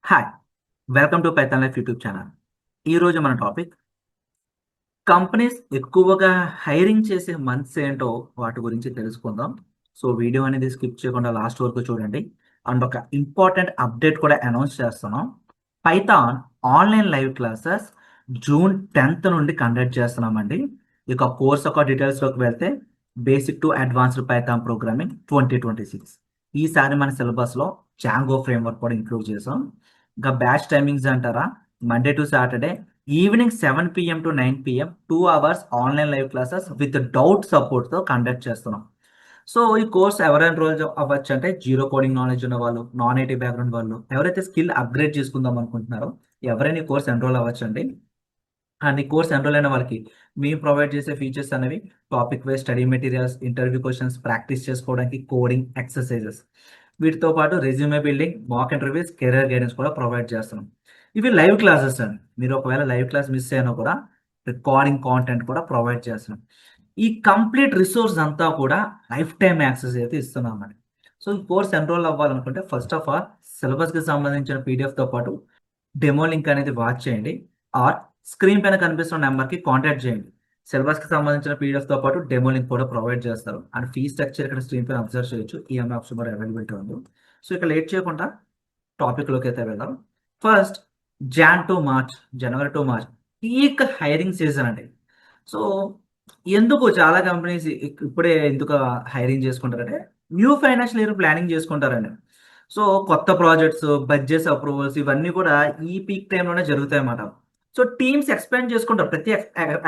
Hi! Welcome to Python life YouTube channel. ఈరోజు మన topic companies ఎక్కువగా హైరింగ్ చేసే మంత్స్ ఏంటో వాటి గురించి తెలుసుకుందాం. సో, వీడియో అనేది స్కిప్ చేయకుండా లాస్ట్ వరకు చూడండి. అండ్ ఒక ఇంపార్టెంట్ అప్డేట్ కూడా అనౌన్స్ చేస్తున్నాం. Python online live classes June 10థ్ నుండి కండక్ట్ చేస్తున్నామండి. ఇక కోర్స్ యొక్క డీటెయిల్స్‌లోకి వెళ్తే basic to advanced Python programming 2026. ఈసారి మన సిలబస్‌లో జాంగో ఫ్రేమ్‌వర్క్ కూడా ఇంక్లూడ్ చేసాం. ఇంకా బ్యాచ్ టైమింగ్స్ అంటారా? Monday to Saturday evening 7 PM to 9 PM 2 hours online live classes with doubt సపోర్ట్‌తో కండక్ట్ చేస్తున్నాం. సో, ఈ కోర్స్ ఎవరు ఎన్రోల్ అవ్వచ్చంటే జీరో కోడింగ్ నాలెడ్జ్ ఉన్నవాళ్ళు, నాన్ ఐటీ బ్యాక్‌గ్రౌండ్ వాళ్ళు, ఎవరైతే స్కిల్ అప్‌గ్రేడ్ చేసుకుందాం అనుకుంటున్నారో ఎవరైనా ఈ కోర్స్ ఎన్రోల్ అవ్వచ్చండి. అండ్ ఈ కోర్స్ ఎన్రోల్ అయిన వాళ్ళకి మేము ప్రొవైడ్ చేసే ఫీచర్స్ అనేవి topic wise study materials, interview questions practice చేసుకోవడానికి కోడింగ్ ఎక్సర్సైజెస్. వీటితో పాటు resume building, mock interviews, career guidance కూడా ప్రొవైడ్ చేస్తున్నాం. ఇవి లైవ్ క్లాసెస్ అండి. మీరు ఒకవేళ లైవ్ క్లాస్ మిస్ అయినా కూడా రికార్డింగ్ కాంటెంట్ కూడా ప్రొవైడ్ చేస్తున్నాం. ఈ కంప్లీట్ రిసోర్స్ అంతా కూడా లైఫ్ టైమ్ యాక్సెస్ అయితే ఇస్తున్నామండి. సో, ఈ కోర్స్ ఎన్రోల్ అవ్వాలనుకుంటే ఫస్ట్ ఆఫ్ ఆల్ సిలబస్‌కి సంబంధించిన పీడిఎఫ్‌తో పాటు డెమో లింక్ అనేది వాచ్ చేయండి. ఆర్ స్క్రీన్ పైన కనిపిస్తున్న నంబర్‌కి కాంటాక్ట్ చేయండి. సిలబస్‌కి సంబంధించిన పీడిఎఫ్‌తో పాటు డెమో లింక్ కూడా ప్రొవైడ్ చేస్తారు. అండ్ ఫీ స్ట్రక్చర్ ఇక్కడ స్క్రీన్ పైన అబ్జర్వ్ చేయొచ్చు. ఈఎంఐ ఆప్షన్ కూడా అవైలబిలిటీ ఉంది. సో, ఇక లేట్ చేయకుండా టాపిక్‌లోకి అయితే వెళ్దాం. First January to March peak hiring season అండి. సో, ఎందుకు చాలా కంపెనీస్ ఇప్పుడే ఎందుకు hiring చేసుకుంటారంటే, new financial year planning చేసుకుంటారండి. సో, కొత్త ప్రాజెక్ట్స్, బడ్జెట్స్ అప్రూవల్స్ ఇవన్నీ కూడా ఈ పీక్ టైమ్‌లోనే జరుగుతాయన్నమాట. సో, టీమ్స్ ఎక్స్‌పాండ్ చేసుకుంటారు. ప్రతి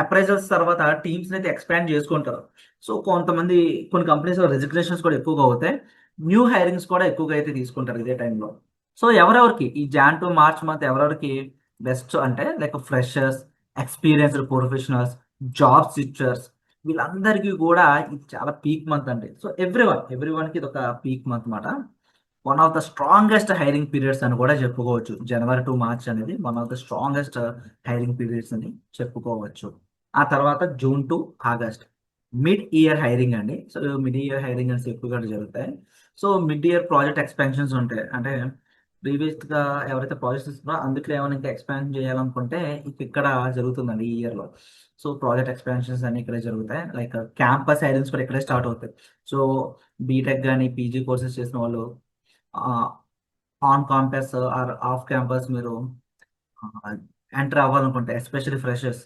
అప్రైజల్స్ తర్వాత టీమ్స్‌నైతే ఎక్స్‌పాండ్ చేసుకుంటారు. సో, కొన్ని కంపెనీస్‌లో రిజిగ్నేషన్స్ కూడా ఎక్కువగా అవుతాయి. న్యూ హైరింగ్స్ కూడా ఎక్కువగా అయితే తీసుకుంటారు ఇదే టైంలో. సో, ఎవరెవరికి ఈ జాన్ టు మార్చ్ మంత్ ఎవరెవరికి బెస్ట్ అంటే like freshers, experienced professionals, job switchers వీళ్ళందరికీ కూడా ఇది చాలా పీక్ మంత్ అండి. సో, ఎవ్రీవన్‌కి ఇదొక పీక్ మంత్ మాట. One of the strongest hiring periods అని కూడా చెప్పుకోవచ్చు. జనవరి టు మార్చ్ అనేది one of the strongest hiring periods అని చెప్పుకోవచ్చు. ఆ తర్వాత June to August mid year hiring అండి. సో, మిడ్ ఇయర్ హైరింగ్ అనేసి ఎక్కువగా జరుగుతాయి. So, mid year project expansions ఉంటాయి. అంటే ప్రీవియస్‌గా ఎవరైతే ప్రాజెక్ట్స్ ఇస్తున్నారో అందులో ఏమైనా ఇంకా ఎక్స్‌పాండ్ చేయాలనుకుంటే ఇక్కడ జరుగుతుందండి ఈ ఇయర్‌లో. సో, ప్రాజెక్ట్ ఎక్స్‌పాన్షన్స్ అన్నీ ఇక్కడే జరుగుతాయి. లైక్ క్యాంపస్ హైరింగ్స్ కూడా ఇక్కడే స్టార్ట్ అవుతాయి. సో, బీటెక్ గాని, పీజీ కోర్సెస్ చేసిన వాళ్ళు ఆహ్, on campus are off campus మీరు ఆహ్, ఎంటర్ అవ్వాలనుకుంటే ఎస్పెషల్లీ ఫ్రెషర్స్.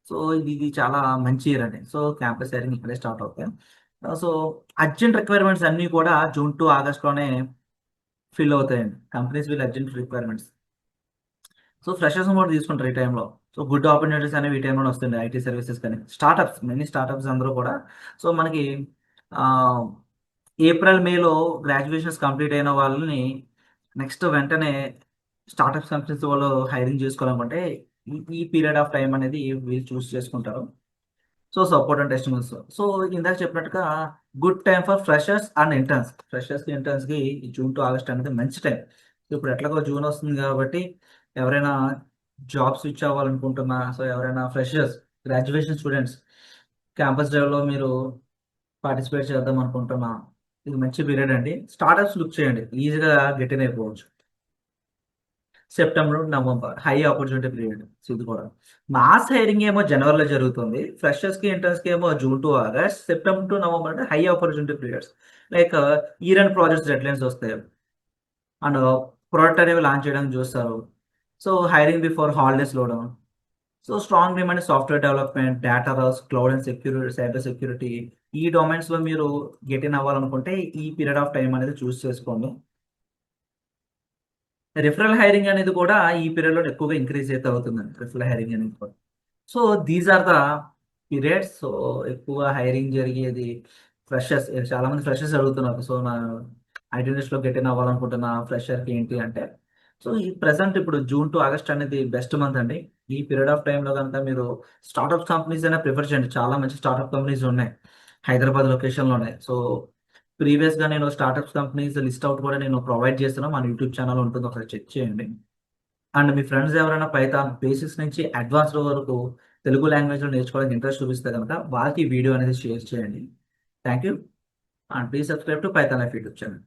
సో, ఇది చాలా మంచి ఇయర్ అండి. సో, క్యాంపస్ హైరింగ్ ఇక్కడే స్టార్ట్ అవుతాయి. సో, అర్జెంట్ రిక్వైర్మెంట్స్ అన్నీ కూడా జూన్ టు ఆగస్ట్‌లోనే ఫిల్ అవుతాయండి. Companies will urgent requirements. So, ఫ్రెషర్స్‌ని కూడా తీసుకుంటారు ఈ టైంలో. సో, గుడ్ ఆపర్చునిటీస్ అనేవి ఈ టైంలోనే వస్తాయండి. ఐటీ సర్వీసెస్ కానీ, మెనీ స్టార్టప్స్ అందరూ కూడా సో, మనకి ఆహ్, ఏప్రిల్, మేలో గ్రాడ్యుయేషన్స్ కంప్లీట్ అయిన వాళ్ళని నెక్స్ట్ వెంటనే స్టార్టప్స్ కంపెనీస్ వాళ్ళు హైరింగ్ చేసుకోవాలనుకుంటే ఈ పీరియడ్ ఆఫ్ టైమ్ అనేది వీళ్ళు చూస్ చేసుకుంటారు. So, support and testimonials. So, ఇందాక చెప్పినట్టుగా good time for freshers and interns. ఫ్రెషర్స్‌కి, ఇంటర్న్స్‌కి జూన్ టు ఆగస్ట్ అనేది మంచి టైం. సో, ఇప్పుడు ఎట్లాగో జూన్ వస్తుంది కాబట్టి ఎవరైనా జాబ్ స్విచ్ అవ్వాలనుకుంటున్నా, సో, ఎవరైనా ఫ్రెషర్స్, గ్రాడ్యుయేషన్ స్టూడెంట్స్ క్యాంపస్ డ్రైవ్‌లో మీరు పార్టిసిపేట్ చేద్దాం అనుకుంటున్నా, ఇది మంచి పీరియడ్ అండి. స్టార్టప్స్ లుక్ చేయండి. ఈజీగా గెట్ ఇన్ అయిపోవచ్చు. September, November high opportunity period. So, ఇది కూడా. మాస్ హైరింగ్ ఏమో జనవరిలో జరుగుతుంది. ఫ్రెషర్స్‌కి, ఇంటర్న్స్‌కి ఏమో June to August, September to November అంటే high opportunity periods. Like year end projects deadlines వస్తాయి. అండ్ ప్రొడక్ట్ అనేవి లాంచ్ చేయడానికి చూస్తారు. So, hiring before holidays slow down. So, strong demand software development, data roles, cloud and cyber security ఈ డొమైన్స్‌లో మీరు get in అవ్వాలనుకుంటే ఈ పీరియడ్ ఆఫ్ టైమ్ అనేది చూస్ చేసుకోండి. రిఫరల్ హైరింగ్ అనేది కూడా ఈ పీరియడ్‌లో ఎక్కువగా ఇంక్రీజ్ అయితే అవుతుందండి. రిఫరల్ హైరింగ్ అనేది కూడా. So, these are the periods. So, ఎక్కువ హైరింగ్ జరిగేది చాలామంది ఫ్రెషర్స్ అడుగుతున్నారు. సో, ఐటీ ఇండస్ట్రీలో గెట్ ఇన్ అవ్వాలనుకుంటున్న ఫ్రెషర్‌కి ఏంటి అంటే, సో, ఈ ప్రెజెంట్ ఇప్పుడు జూన్ టు ఆగస్ట్ అనేది బెస్ట్ మంత్ అండి. ఈ పీరియడ్ ఆఫ్ టైమ్‌లో గనుక మీరు స్టార్టప్ కంపెనీస్ అయినా ప్రిఫర్ చేయండి. చాలా మంచి స్టార్టప్ కంపెనీస్ ఉన్నాయి. హైదరాబాద్ లొకేషన్‌లోనే. సో, ప్రీవియస్‌గా నేను స్టార్టప్స్ కంపెనీస్ లిస్ట్ ఔట్ కూడా నేను ప్రొవైడ్ చేస్తున్నా. మన యూట్యూబ్ ఛానెల్ ఉంటుంది. ఒకసారి చెక్ చేయండి. అండ్ మీ ఫ్రెండ్స్ ఎవరైనా పైథాన్ బేసిక్స్ నుంచి అడ్వాన్స్డ్ వరకు తెలుగు లాంగ్వేజ్‌లో నేర్చుకోవడానికి ఇంట్రెస్ట్ చూపిస్తే గనక వాళ్ళకి ఈ వీడియో అనేది షేర్ చేయండి. Thank you. And please subscribe to Python life YouTube channel.